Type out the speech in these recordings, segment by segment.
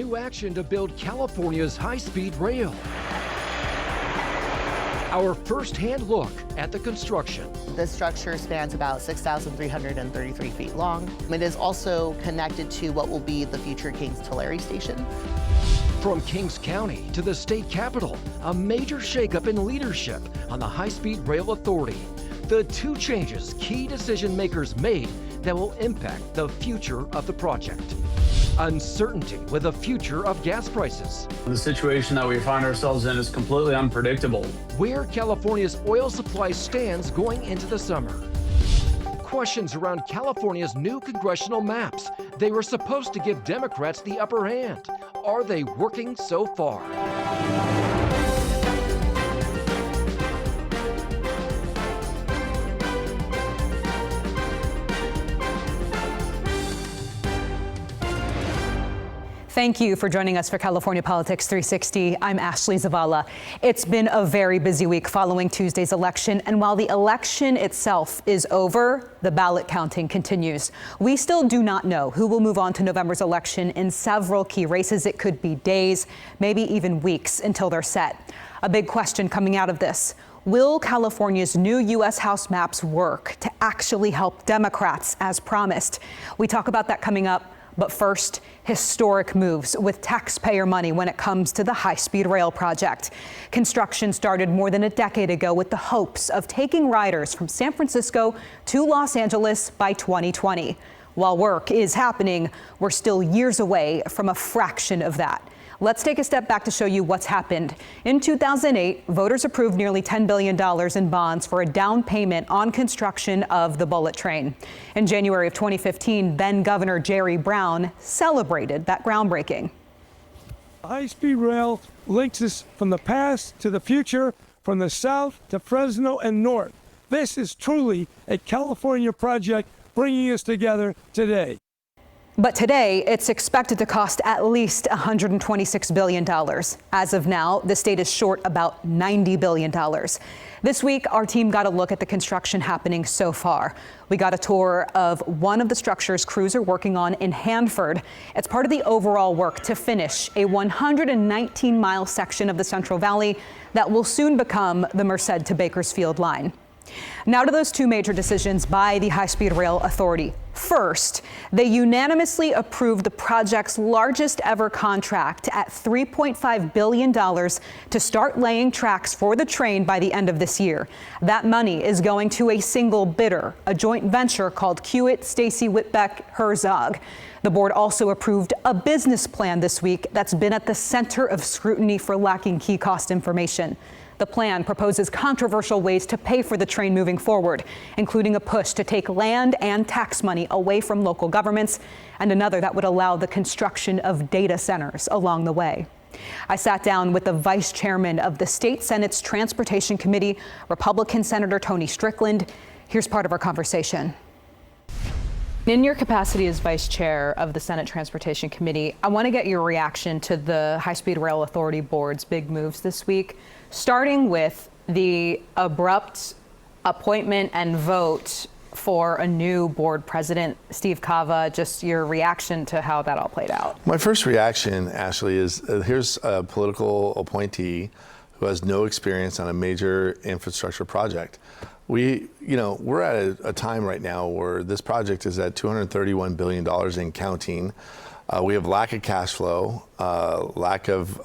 new action to build California's high-speed rail. Our first-hand look at the construction. This structure spans about 6,333 feet long. It is also connected to what will be the future Kings Tulare station. From Kings County to the state capitol, a major shakeup in leadership on the High-Speed Rail Authority. The two changes key decision makers made that will impact the future of the project. Uncertainty with the future of gas prices. The situation that we find ourselves in is completely unpredictable. Where California's oil supply stands going into the summer. Questions around California's new congressional maps. They were supposed to give Democrats the upper hand. Are they working so far? Thank you for joining us for California Politics 360. I'm Ashley Zavala. It's been a very busy week following Tuesday's election, and while the election itself is over, the ballot counting continues. We still do not know who will move on to November's election in several key races. It could be days, maybe even weeks until they're set. A big question coming out of this: will California's new U.S. House maps work to actually help Democrats as promised? We talk about that coming up. But first, historic moves with taxpayer money when it comes to the high-speed rail project. Construction started more than a decade ago with the hopes of taking riders from San Francisco to Los Angeles by 2020. While work is happening, we're still years away from a fraction of that. Let's take a step back to show you what's happened. In 2008, voters approved nearly $10 billion in bonds for a down payment on construction of the bullet train. In January of 2015, then Governor Jerry Brown celebrated that groundbreaking. High-speed rail links us from the past to the future, from the south to Fresno and north. This is truly a California project bringing us together today. But today, it's expected to cost at least $126 billion. As of now, the state is short about $90 billion. This week, our team got a look at the construction happening so far. We got a tour of one of the structures crews are working on in Hanford. It's part of the overall work to finish a 119-mile section of the Central Valley that will soon become the Merced to Bakersfield line. Now to those two major decisions by the High-Speed Rail Authority. First, they unanimously approved the project's largest ever contract at $3.5 billion to start laying tracks for the train by the end of this year. That money is going to a single bidder, a joint venture called Kiewit, Stacy Whitbeck, Herzog. The board also approved a business plan this week that's been at the center of scrutiny for lacking key cost information. The plan proposes controversial ways to pay for the train moving forward, including a push to take land and tax money away from local governments, and another that would allow the construction of data centers along the way. I sat down with the vice chairman of the state Senate's Transportation Committee, Republican Senator Tony Strickland. Here's part of our conversation. In your capacity as vice chair of the Senate Transportation Committee, I want to get your reaction to the High-Speed Rail Authority Board's big moves this week, starting with the abrupt appointment and vote for a new board president, Steve Cava. Just your reaction to how that all played out. My first reaction, Ashley, is here's a political appointee who has no experience on a major infrastructure project. We're at a time right now where this project is at $231 billion and counting. We have lack of cash flow, lack of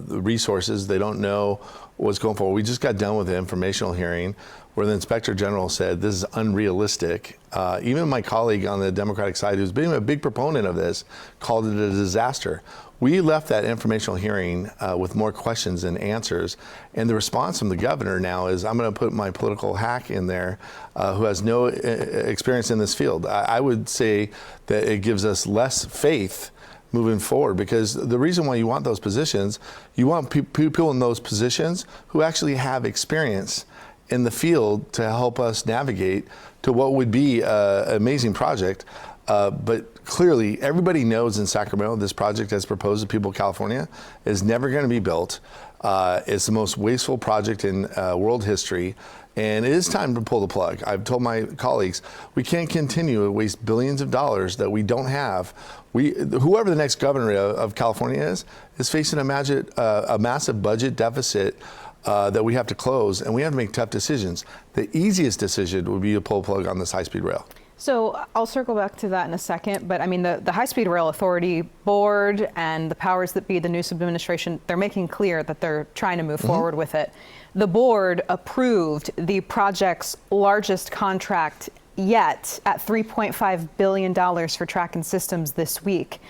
resources. They don't know what's going forward. We just got done with the informational hearing where the Inspector General said this is unrealistic. Even my colleague on the Democratic side, who's been a big proponent of this, called it a disaster. We left that informational hearing with more questions than answers, and the response from the governor now is, I'm going to put my political hack in there who has no experience in this field. I would say that it gives us less faith moving forward, because the reason why you want those positions, you want people in those positions who actually have experience in the field to help us navigate to what would be an amazing project. But clearly, everybody knows in Sacramento this project as proposed to people of California is never going to be built. It's the most wasteful project in world history. And it is time to pull the plug. I've told my colleagues, we can't continue to waste billions of dollars that we don't have. Whoever the next governor of California is facing a massive budget deficit that we have to close, and we have to make tough decisions. The easiest decision would be to pull the plug on this high-speed rail. So I'll circle back to that in a second, but I mean, the High-Speed Rail Authority board and the powers that be, the Newsom administration, they're making clear that they're trying to move forward with it. The board approved the project's largest contract yet at $3.5 billion for track and systems this week.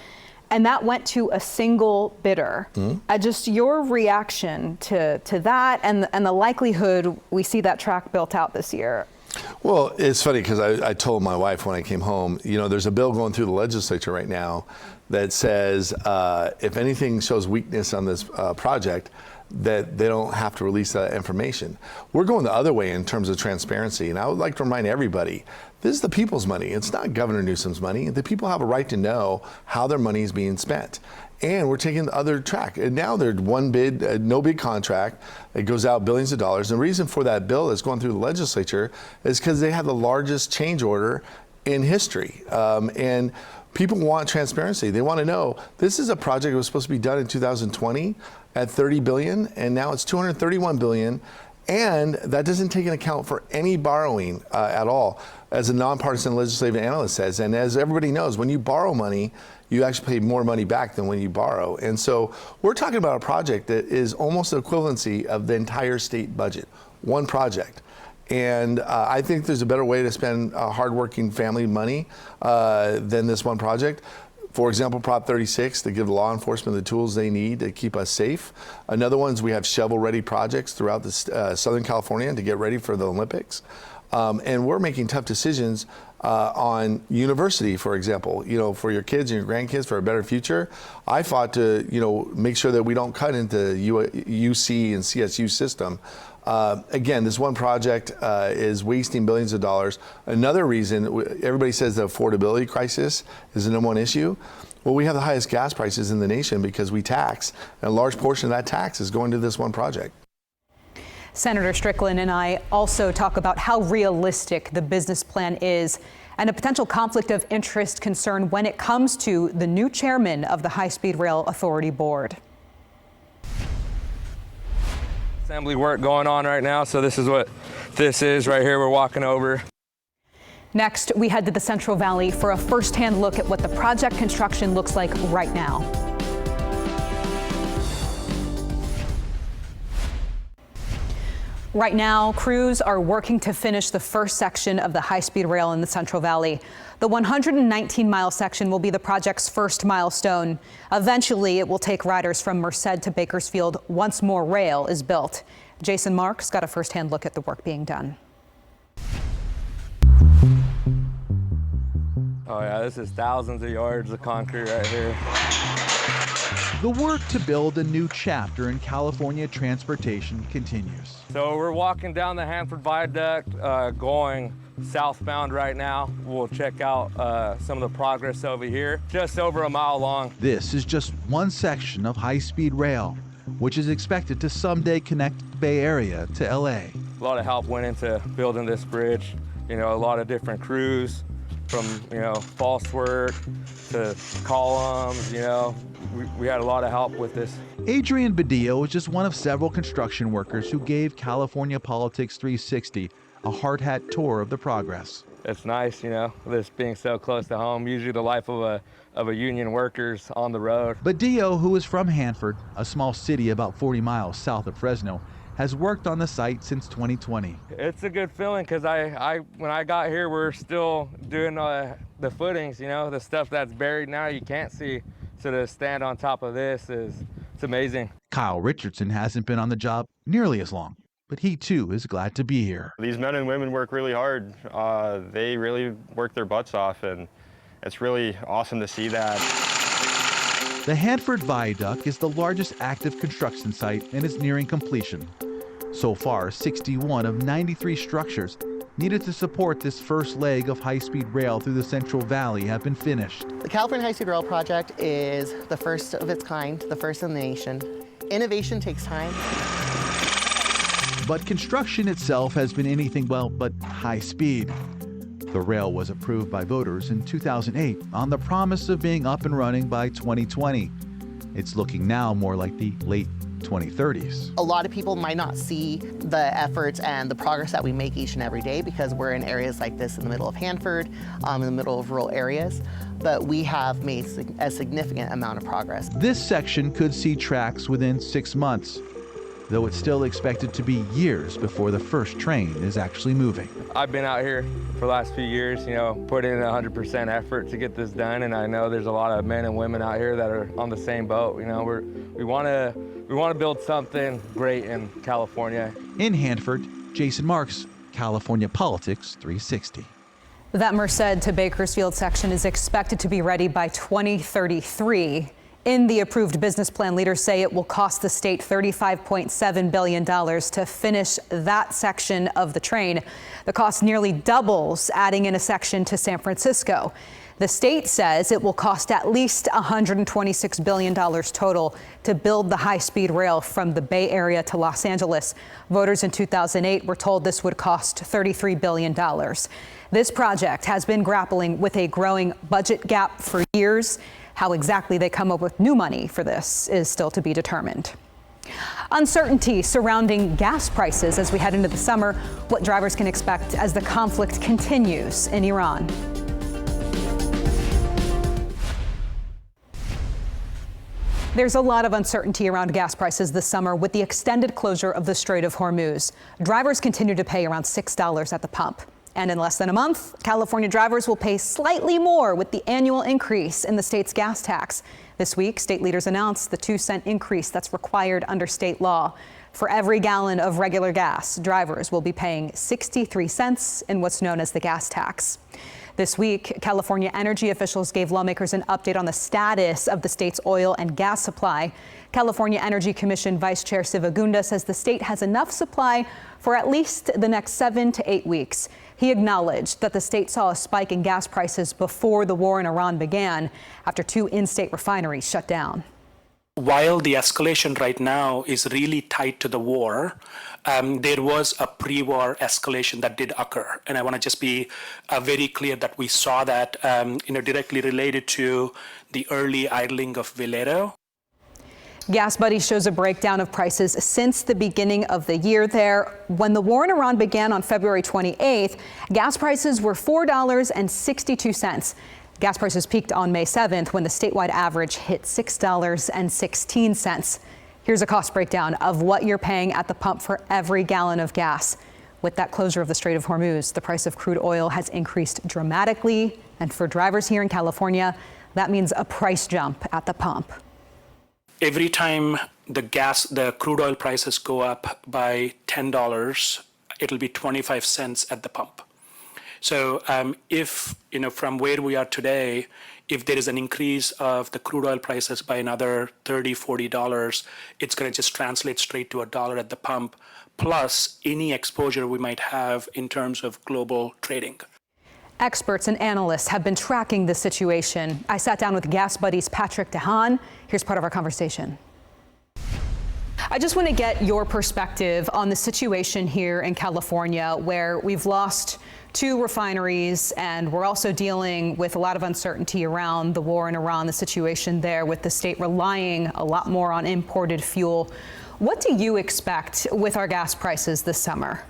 And that went to a single bidder. Just your reaction to that and the likelihood we see that track built out this year. Well, it's funny because I told my wife when I came home, you know, there's a bill going through the legislature right now that says if anything shows weakness on this project, that they don't have to release that information. We're going the other way in terms of transparency, and I would like to remind everybody, this is the people's money. It's not Governor Newsom's money. The people have a right to know how their money is being spent. And we're taking the other track. And now there's one bid, no bid contract. It goes out billions of dollars. And the reason for that bill that's going through the legislature is because they have the largest change order in history. And people want transparency. They want to know this is a project that was supposed to be done in 2020 at $30 billion, and now it's $231 billion. And that doesn't take into account for any borrowing at all, as a nonpartisan legislative analyst says. And as everybody knows, when you borrow money, you actually pay more money back than when you borrow. And so we're talking about a project that is almost the equivalency of the entire state budget, one project. And I think there's a better way to spend hardworking family money than this one project. For example, Prop 36 to give law enforcement the tools they need to keep us safe. Another one is we have shovel-ready projects throughout Southern California to get ready for the Olympics. And we're making tough decisions on university, for example, you know, for your kids and your grandkids for a better future. I fought to, you know, make sure that we don't cut into UC and CSU system. Again, this one project is wasting billions of dollars. Another reason, everybody says the affordability crisis is the #1 issue. Well, we have the highest gas prices in the nation because we tax, and a large portion of that tax is going to this one project. Senator Strickland and I also talk about how realistic the business plan is and a potential conflict of interest concern when it comes to the new chairman of the High-Speed Rail Authority board. Assembly work going on right now, so this is what this is right here we're walking over. Next, we head to the Central Valley for a first-hand look at what the project construction looks like right now. Right now, crews are working to finish the first section of the high-speed rail in the Central Valley. The 119-mile section will be the project's first milestone. Eventually, it will take riders from Merced to Bakersfield once more rail is built. Jason Marks got a first-hand look at the work being done. Oh yeah, this is thousands of yards of concrete right here. The work to build a new chapter in California transportation continues. So we're walking down the Hanford Viaduct, going southbound right now. We'll check out some of the progress over here, just over a mile long. This is just one section of high-speed rail, which is expected to someday connect the Bay Area to LA. A lot of help went into building this bridge. You know, a lot of different crews, from, you know, false work to columns, you know. We had a lot of help with this. Adrian Badillo is just one of several construction workers who gave California Politics 360 a hard hat tour of the progress. It's nice, you know, this being so close to home. Usually the life of a union worker's on the road. Badillo, who is from Hanford, a small city about 40 miles south of Fresno, has worked on the site since 2020. It's a good feeling because when I got here, we're still doing the footings, you know, the stuff that's buried now you can't see. So to stand on top of this it's amazing. Kyle Richardson hasn't been on the job nearly as long, but he too is glad to be here. These men and women work really hard. They really work their butts off, and it's really awesome to see that. The Hanford Viaduct is the largest active construction site and is nearing completion. So far, 61 of 93 structures needed to support this first leg of high-speed rail through the Central Valley have been finished. The California High-Speed Rail Project is the first of its kind, the first in the nation. Innovation takes time. but construction itself has been anything but high speed. The rail was approved by voters in 2008 on the promise of being up and running by 2020. It's looking now more like the late 2030s. A lot of people might not see the efforts and the progress that we make each and every day because we're in areas like this in the middle of Hanford, in the middle of rural areas, but we have made a significant amount of progress. This section could see tracks within 6 months, though it's still expected to be years before the first train is actually moving. I've been out here for the last few years, put in 100% effort to get this done, and I know there's a lot of men and women out here that are on the same boat. We want to build something great in California. In Hanford, Jason Marks, California Politics 360. That Merced to Bakersfield section is expected to be ready by 2033. In the approved business plan, leaders say it will cost the state $35.7 billion to finish that section of the train. The cost nearly doubles adding in a section to San Francisco. The state says it will cost at least $126 billion total to build the high-speed rail from the Bay Area to Los Angeles. Voters in 2008 were told this would cost $33 billion. This project has been grappling with a growing budget gap for years. How exactly they come up with new money for this is still to be determined. Uncertainty surrounding gas prices as we head into the summer, what drivers can expect as the conflict continues in Iran. There's a lot of uncertainty around gas prices this summer with the extended closure of the Strait of Hormuz. Drivers continue to pay around $6 at the pump. And in less than a month, California drivers will pay slightly more with the annual increase in the state's gas tax. This week, state leaders announced the 2-cent increase that's required under state law. For every gallon of regular gas, drivers will be paying 63 cents in what's known as the gas tax. This week, California energy officials gave lawmakers an update on the status of the state's oil and gas supply. California Energy Commission Vice Chair Siva Gunda says the state has enough supply for at least the next 7 to 8 weeks. He acknowledged that the state saw a spike in gas prices before the war in Iran began after 2 in-state refineries shut down. While the escalation right now is really tied to the war, there was a pre-war escalation that did occur. And I want to just be very clear that we saw that directly related to the early idling of Valero. Gas Buddy shows a breakdown of prices since the beginning of the year there. When the war in Iran began on February 28th, gas prices were $4.62. Gas prices peaked on May 7th when the statewide average hit $6.16. Here's a cost breakdown of what you're paying at the pump for every gallon of gas. With that closure of the Strait of Hormuz, the price of crude oil has increased dramatically. And for drivers here in California, that means a price jump at the pump. Every time the crude oil prices go up by $10, it'll be 25 cents at the pump. So if, from where we are today, if there is an increase of the crude oil prices by another $30, $40, it's going to just translate straight to $1 at the pump, plus any exposure we might have in terms of global trading. Experts and analysts have been tracking the situation. I sat down with Gas Buddy's Patrick DeHaan. Here's part of our conversation. I just want to get your perspective on the situation here in California, where we've lost 2 refineries and we're also dealing with a lot of uncertainty around the war in Iran, the situation there with the state relying a lot more on imported fuel. What do you expect with our gas prices this summer?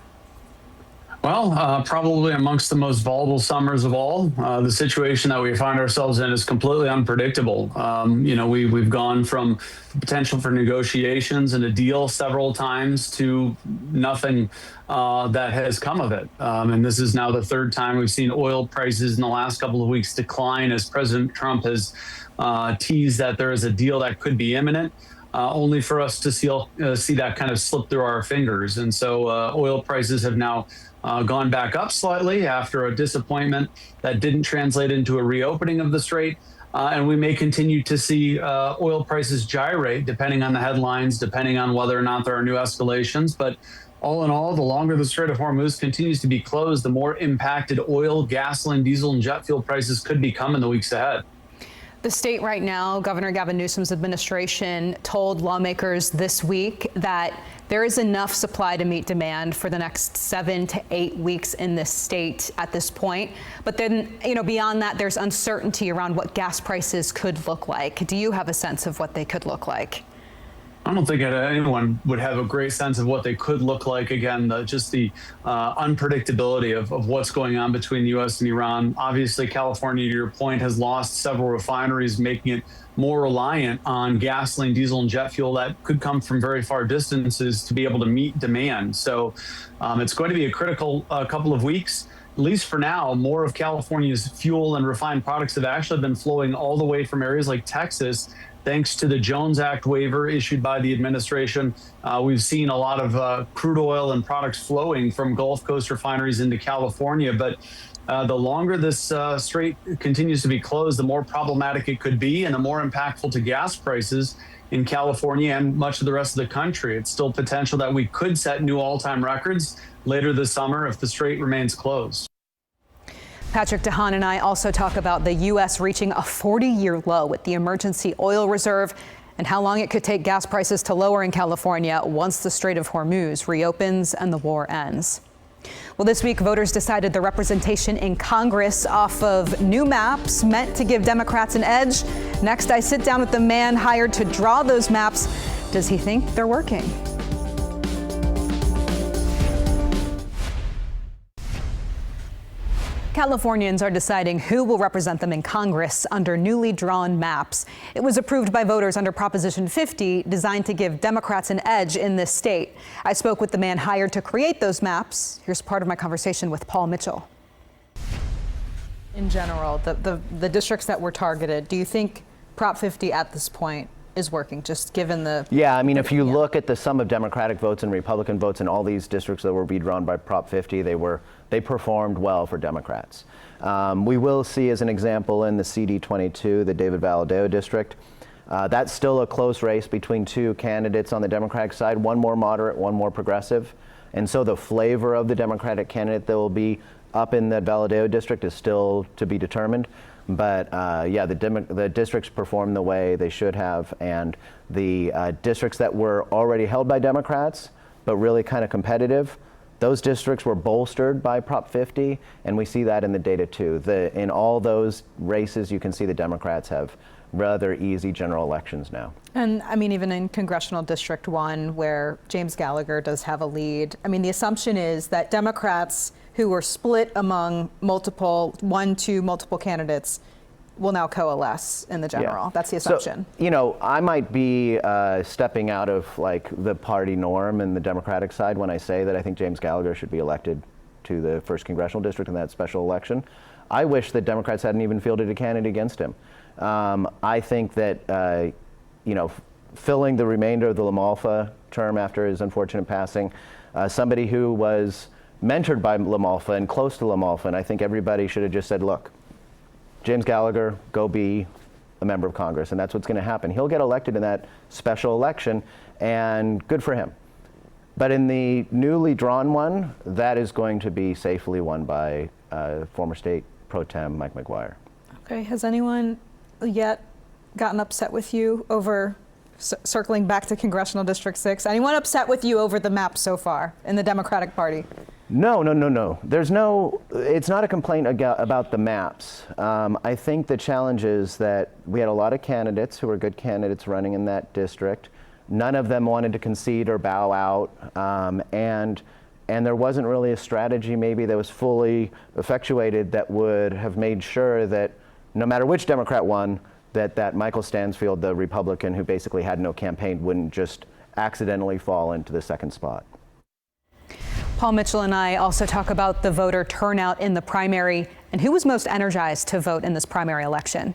Well, probably amongst the most volatile summers of all. The situation that we find ourselves in is completely unpredictable. We've gone from the potential for negotiations and a deal several times to nothing that has come of it. And this is now the 3rd time we've seen oil prices in the last couple of weeks decline as President Trump has teased that there is a deal that could be imminent. Only for us to see that kind of slip through our fingers. And so oil prices have now gone back up slightly after a disappointment that didn't translate into a reopening of the strait. And we may continue to see oil prices gyrate depending on the headlines, depending on whether or not there are new escalations. But all in all, the longer the Strait of Hormuz continues to be closed, the more impacted oil, gasoline, diesel, and jet fuel prices could become in the weeks ahead. The state right now, Governor Gavin Newsom's administration told lawmakers this week that there is enough supply to meet demand for the next 7 to 8 weeks in this state at this point. But then, beyond that, there's uncertainty around what gas prices could look like. Do you have a sense of what they could look like? I don't think anyone would have a great sense of what they could look like. Again, just the unpredictability of what's going on between the U.S. and Iran. Obviously, California, to your point, has lost several refineries, making it more reliant on gasoline, diesel, and jet fuel that could come from very far distances to be able to meet demand. So it's going to be a critical couple of weeks. At least for now, more of California's fuel and refined products have actually been flowing all the way from areas like Texas. Thanks to the Jones Act waiver issued by the administration, we've seen a lot of crude oil and products flowing from Gulf Coast refineries into California. But the longer this strait continues to be closed, the more problematic it could be and the more impactful to gas prices in California and much of the rest of the country. It's still potential that we could set new all-time records later this summer if the strait remains closed. Patrick DeHaan and I also talk about the U.S. reaching a 40-year low with the emergency oil reserve and how long it could take gas prices to lower in California once the Strait of Hormuz reopens and the war ends. Well, this week, voters decided the representation in Congress off of new maps meant to give Democrats an edge. Next, I sit down with the man hired to draw those maps. Does he think they're working? Californians are deciding who will represent them in Congress under newly drawn maps. It was approved by voters under Proposition 50, designed to give Democrats an edge in this state. I spoke with the man hired to create those maps. Here's part of my conversation with Paul Mitchell. In general, the districts that were targeted, do you think Prop 50 at this point is working, just given the... Yeah, I mean, if you look at the sum of Democratic votes and Republican votes in all these districts that were redrawn by Prop 50, they performed well for Democrats. We will see, as an example, in the CD22, the David Valadao district, that's still a close race between two candidates on the Democratic side, one more moderate, one more progressive. And so the flavor of the Democratic candidate that will be up in the Valadao district is still to be determined. But yeah, the districts performed the way they should have, and the districts that were already held by Democrats, but really kind of competitive, those districts were bolstered by Prop 50, and we see that in the data too. In all those races, you can see the Democrats have rather easy general elections now. And I mean, even in Congressional District 1, where James Gallagher does have a lead, I mean, the assumption is that Democrats who were split among multiple candidates will now coalesce in the general. Yeah. That's the assumption. So, I might be stepping out of like the party norm in the Democratic side when I say that I think James Gallagher should be elected to the 1st Congressional District in that special election. I wish that Democrats hadn't even fielded a candidate against him. I think that, filling the remainder of the LaMalfa term after his unfortunate passing, somebody who was mentored by LaMalfa and close to LaMalfa, and I think everybody should have just said, look, James Gallagher, go be a member of Congress, and that's what's going to happen. He'll get elected in that special election, and good for him. But in the newly drawn one, that is going to be safely won by former state pro tem Mike McGuire. Okay, has anyone yet gotten upset with you over circling back to Congressional District 6? Anyone upset with you over the map so far in the Democratic Party? No. It's not a complaint about the maps. I think the challenge is that we had a lot of candidates who were good candidates running in that district. None of them wanted to concede or bow out, and there wasn't really a strategy maybe that was fully effectuated that would have made sure that no matter which Democrat won, that Michael Stansfield, the Republican who basically had no campaign, wouldn't just accidentally fall into the second spot. Paul Mitchell and I also talk about the voter turnout in the primary and who was most energized to vote in this primary election.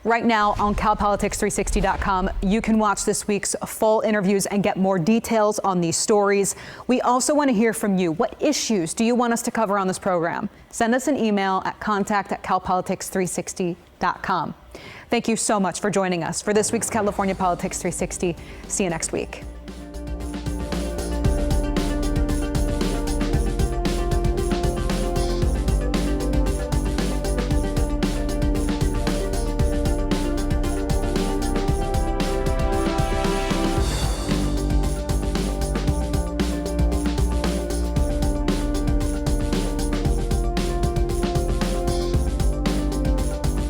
Right now on CalPolitics360.com, you can watch this week's full interviews and get more details on these stories. We also want to hear from you. What issues do you want us to cover on this program? Send us an email at contact@calpolitics360.com. Thank you so much for joining us for this week's California Politics 360. See you next week.